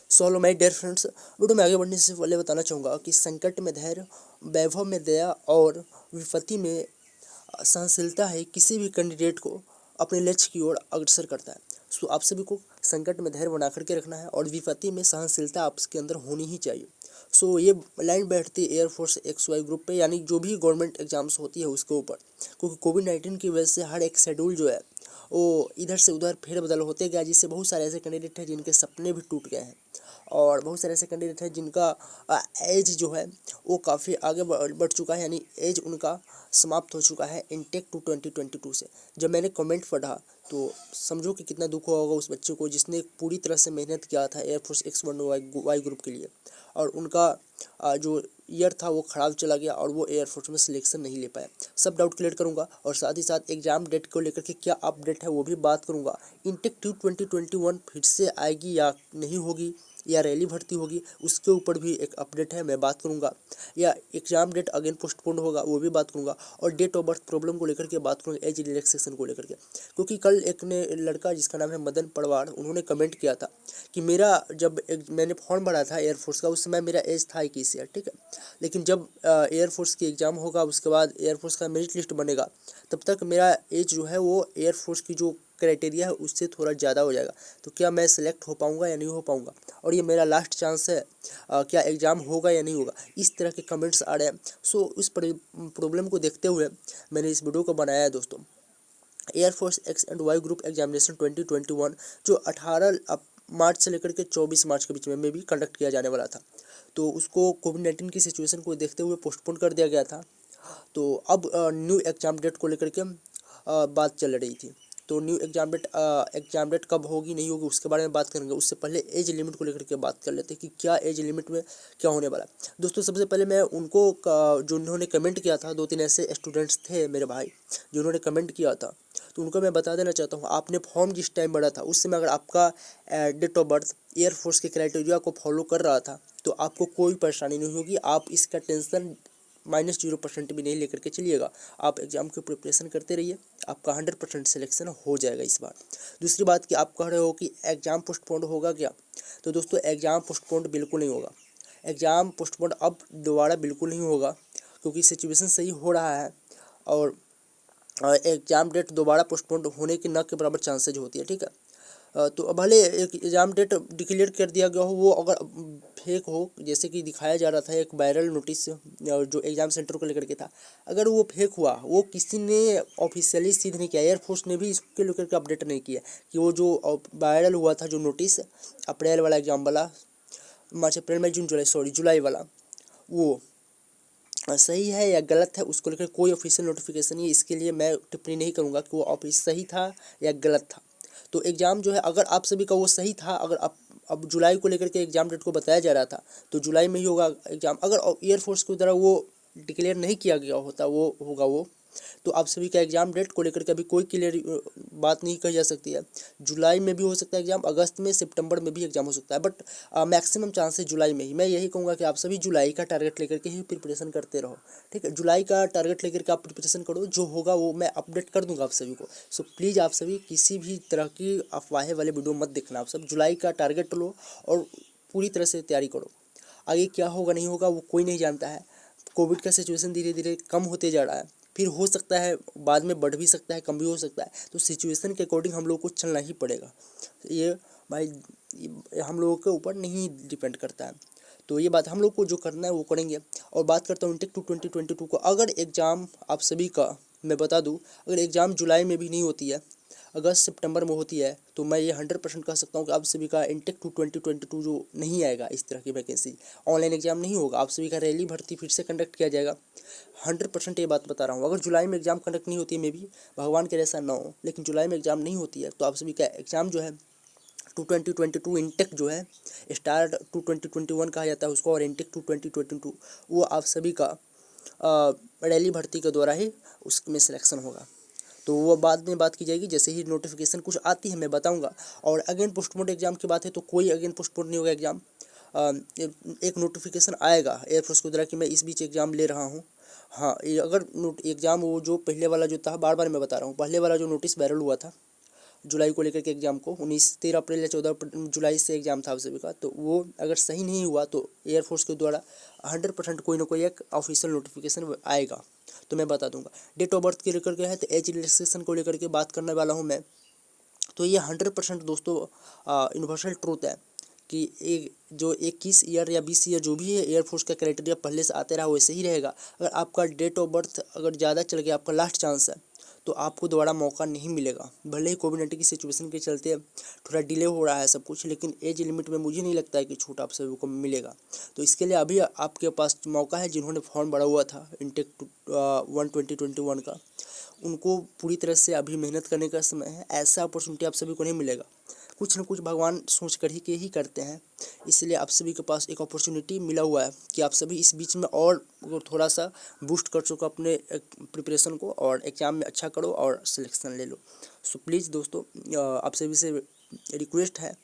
So hello my dear friends, video में आगे बढ़ने से पहले बताना चाहूँगा कि संकट में धैर्य, वैभव में दया और विपत्ति में सहनशीलता है किसी भी कैंडिडेट को अपने लक्ष्य की ओर अग्रसर करता है। सो आप सभी को संकट में धैर्य बना करके रखना है और विपत्ति में सहनशीलता आपके अंदर होनी ही चाहिए। सो ये लाइन बैठती है एयरफोर्स XY ग्रुप पे, यानी जो भी गवर्नमेंट एग्जाम्स होती है उसके ऊपर, क्योंकि कोविड-19 की वजह से हर एक शेड्यूल जो है वो इधर से उधर फेरबदल होते गया, जिससे बहुत सारे ऐसे कैंडिडेट हैं जिनके सपने भी टूट गए हैं और बहुत सारे ऐसे कैंडिडेट हैं जिनका एज जो है वो काफ़ी आगे बढ़ चुका है, यानी एज उनका समाप्त हो चुका है इनटेक 2022 से। जब मैंने कमेंट पढ़ा तो समझो कि कितना दुख हुआ होगा उस बच्चे को जिसने पूरी तरह से मेहनत किया था एयरफोर्स X1Y ग्रुप के लिए, और उनका जो ईयर था वो ख़राब चला गया और वो एयरफोर्स में सिलेक्शन नहीं ले पाया। सब डाउट क्लियर करूंगा और साथ ही साथ एग्ज़ाम डेट को लेकर के क्या अपडेट है वो भी बात करूंगा। इनटेक 2021 फिर से आएगी या नहीं होगी, या रैली भर्ती होगी, उसके ऊपर भी एक अपडेट है, मैं बात करूंगा। या एग्जाम डेट अगेन पोस्टपोन होगा, वो भी बात करूंगा। और डेट ऑफ बर्थ प्रॉब्लम को लेकर के बात करूंगा, एज रिलैक्सेशन को लेकर के, क्योंकि कल एक ने लड़का जिसका नाम है मदन पड़वार, उन्होंने कमेंट किया था कि मेरा जब मैंने फॉर्म भरा था एयरफोर्स का, उस समय मेरा एज था 21 ईयर, ठीक है। लेकिन जब एयरफोर्स की एग्ज़ाम होगा, उसके बाद एयरफोर्स का मेरिट लिस्ट बनेगा, तब तक मेरा एज जो है वो एयरफोर्स की जो क्राइटेरिया है उससे थोड़ा ज़्यादा हो जाएगा। तो क्या मैं सिलेक्ट हो पाऊँगा या नहीं हो पाऊँगा, और ये मेरा लास्ट चांस है, क्या एग्ज़ाम होगा या नहीं होगा, इस तरह के कमेंट्स आ रहे हैं। सो उस प्रॉब्लम को देखते हुए मैंने इस वीडियो को बनाया है दोस्तों। एयरफोर्स X&Y ग्रुप एग्जामिनेशन 2021 जो 18 मार्च से लेकर के 24 मार्च के बीच में भी कंडक्ट किया जाने वाला था, तो उसको कोविड-19 की सिचुएशन को देखते हुए पोस्टपोन कर दिया गया था। तो अब न्यू एग्ज़ाम डेट को लेकर के बात चल रही थी। तो न्यू एग्ज़ाम डेट कब होगी नहीं होगी उसके बारे में बात करेंगे। उससे पहले एज लिमिट को लेकर के बात कर लेते हैं कि क्या एज लिमिट में क्या होने वाला है। दोस्तों सबसे पहले मैं उनको जो उन्होंने कमेंट किया था, 2-3 ऐसे स्टूडेंट्स थे मेरे भाई जिन्होंने कमेंट किया था, तो उनको मैं बता देना चाहता हूँ, आपने फॉर्म जिस टाइम भरा था उस समय अगर आपका डेट ऑफ बर्थ एयरफोर्स के क्राइटेरिया को फॉलो कर रहा था तो आपको कोई परेशानी नहीं होगी। आप इसका टेंशन -0% भी नहीं लेकर के चलिएगा। आप एग्ज़ाम की प्रिपरेशन करते रहिए, आपका 100% सिलेक्शन हो जाएगा इस बार। दूसरी बात कि आप कह रहे हो कि एग्ज़ाम पोस्टपोन्ड होगा क्या, तो दोस्तों एग्ज़ाम पोस्टपोन्ड बिल्कुल नहीं होगा। एग्ज़ाम पोस्टपोन्ड अब दोबारा बिल्कुल नहीं होगा, क्योंकि सिचुएशन सही हो रहा है और एग्ज़ाम डेट दोबारा पोस्टपोन्ड होने के न के बराबर चांसेज होती है, ठीक है। तो भले एक एग्ज़ाम डेट डिक्लेयर कर दिया गया हो, वो अगर फेक हो, जैसे कि दिखाया जा रहा था एक वायरल नोटिस जो एग्ज़ाम सेंटर को लेकर के था, अगर वो फेक हुआ, वो किसी ने ऑफिशियली सीध नहीं किया, एयरफोर्स ने भी इसके लेकर के अपडेट नहीं किया कि वो जो वायरल हुआ था जो नोटिस अप्रैल वाला एग्ज़ाम वाला, मार्च अप्रैल मई जून जुलाई, सॉरी जुलाई वाला, वो सही है या गलत है उसको लेकर कोई ऑफिशियल नोटिफिकेशन नहीं है। इसके लिए मैं टिप्पणी नहीं करूँगा कि वो ऑफिस सही था या गलत था। तो एग्ज़ाम जो है, अगर आप सभी का वो सही था, अगर आप अब जुलाई को लेकर के एग्ज़ाम डेट को बताया जा रहा था तो जुलाई में ही होगा एग्ज़ाम। अगर एयरफोर्स की तरह वो डिक्लेयर नहीं किया गया होता, वो होगा वो, तो आप सभी का एग्ज़ाम डेट को लेकर के अभी कोई क्लियर बात नहीं कही जा सकती है। जुलाई में भी हो सकता है एग्ज़ाम, अगस्त में, सितंबर में भी एग्ज़ाम हो सकता है, बट मैक्सिमम चांसेस जुलाई में ही। मैं यही कहूँगा कि आप सभी जुलाई का टारगेट लेकर के ही प्रिपरेशन करते रहो, ठीक है। जुलाई का टारगेट लेकर के आप प्रिपरेशन करो, जो होगा वो मैं अपडेट कर दूँगा आप सभी को। सो प्लीज़ आप सभी किसी भी तरह की अफवाहें वाले वीडियो मत देखना, आप सब जुलाई का टारगेट लो और पूरी तरह से तैयारी करो। आगे क्या होगा नहीं होगा वो कोई नहीं जानता है। कोविड का सिचुएशन धीरे धीरे कम होते जा रहा है, फिर हो सकता है बाद में बढ़ भी सकता है, कम भी हो सकता है, तो सिचुएशन के अकॉर्डिंग हम लोग को चलना ही पड़ेगा। ये भाई हम लोगों के ऊपर नहीं डिपेंड करता है, तो ये बात हम लोग को जो करना है वो करेंगे। और बात करता हूँ इनटेक 2022 को, अगर एग्ज़ाम आप सभी का मैं बता दूँ, अगर एग्ज़ाम जुलाई में भी नहीं होती है, अगस्त सितंबर में होती है, तो मैं ये 100% कह सकता हूँ कि आप सभी का इनटेक 2022 जो नहीं आएगा, इस तरह की वैकेंसी ऑनलाइन एग्जाम नहीं होगा, आप सभी का रैली भर्ती फिर से कंडक्ट किया जाएगा। 100% ये बात बता रहा हूँ। अगर जुलाई में एग्जाम कंडक्ट नहीं होती है, मे भी भगवान के ऐसा ना हो, लेकिन जुलाई में एग्जाम नहीं होती है, तो आप सभी का एग्ज़ाम जो है 2022 इनटेक जो है, स्टार्ट 2021 कहा जाता है उसको, और इनटेक 2022 वो आप सभी का रैली भर्ती के द्वारा ही उसमें सिलेक्शन होगा। तो वो बाद में बात की जाएगी, जैसे ही नोटिफिकेशन कुछ आती है मैं बताऊंगा। और अगेन पोस्टपोन एग्जाम की बात है तो कोई अगेन पोस्टपोन नहीं होगा एग्जाम। एक नोटिफिकेशन आएगा एयरफोर्स के द्वारा कि मैं इस बीच एग्ज़ाम ले रहा हूँ। हाँ, ये अगर एग्ज़ाम वो जो पहले वाला जो था, बार बार मैं बता रहा हूँ, पहले वाला जो नोटिस वायरल हुआ था जुलाई को लेकर के एग्ज़ाम को 13 अप्रैल या 14 जुलाई से एग्ज़ाम था आप सभी का, तो वो अगर सही नहीं हुआ तो एयरफोर्स के द्वारा 100% कोई ना कोई एक ऑफिशियल नोटिफिकेशन आएगा, तो मैं बता दूंगा। डेट ऑफ बर्थ के लेकर के है तो एज रिलैक्सेशन को लेकर के बात करने वाला हूँ मैं। तो ये 100% दोस्तों यूनिवर्सल ट्रूथ है कि एक जो 21 ईयर या 20 ईयर जो भी है एयरफोर्स का क्राइटेरिया पहले से आते रहा वैसे ही रहेगा। अगर आपका डेट ऑफ बर्थ अगर ज़्यादा चल गया, आपका लास्ट चांस है, तो आपको दोबारा मौका नहीं मिलेगा। भले ही कोविड-19 की सिचुएशन के चलते थोड़ा डिले हो रहा है सब कुछ, लेकिन एज लिमिट में मुझे नहीं लगता है कि छूट आप सभी को मिलेगा। तो इसके लिए अभी आपके पास मौका है। जिन्होंने फॉर्म भरा हुआ था इनटेक 1 2021 का, उनको पूरी तरह से अभी मेहनत करने का समय है। ऐसा अपॉर्चुनिटी आप सभी को नहीं मिलेगा। कुछ न कुछ भगवान सोच कर ही करते हैं। इसलिए आप सभी के पास एक अपॉर्चुनिटी मिला हुआ है कि आप सभी इस बीच में और थोड़ा सा बूस्ट कर सको अपने प्रिपरेशन को, और एग्ज़ाम में अच्छा करो और सिलेक्शन ले लो। सो प्लीज़ दोस्तों, आप सभी से रिक्वेस्ट है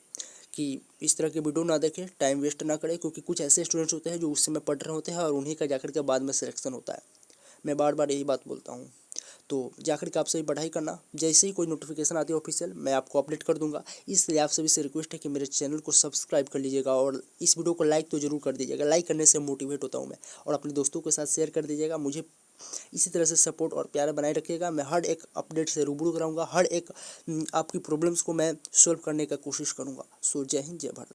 कि इस तरह के वीडियो ना देखें, टाइम वेस्ट ना करें, क्योंकि कुछ ऐसे स्टूडेंट्स होते हैं जो उस समय पढ़ रहे होते हैं और उन्हीं का जाकर के बाद में सिलेक्शन होता है। मैं बार बार यही बात बोलता हूँ। तो जाकर के आप सभी पढ़ाई करना। जैसे ही कोई नोटिफिकेशन आती है ऑफिशियल, मैं आपको अपडेट कर दूंगा। इसलिए आप सभी से रिक्वेस्ट है कि मेरे चैनल को सब्सक्राइब कर लीजिएगा और इस वीडियो को लाइक तो ज़रूर कर दीजिएगा। लाइक करने से मोटिवेट होता हूँ मैं, और अपने दोस्तों के साथ शेयर कर दीजिएगा। मुझे इसी तरह से सपोर्ट और प्यार बनाए रखिएगा। मैं हर एक अपडेट से रूबरू कराऊंगा, हर एक आपकी प्रॉब्लम्स को मैं सॉल्व करने का कोशिश करूँगा। सो जय हिंद, जय भारत।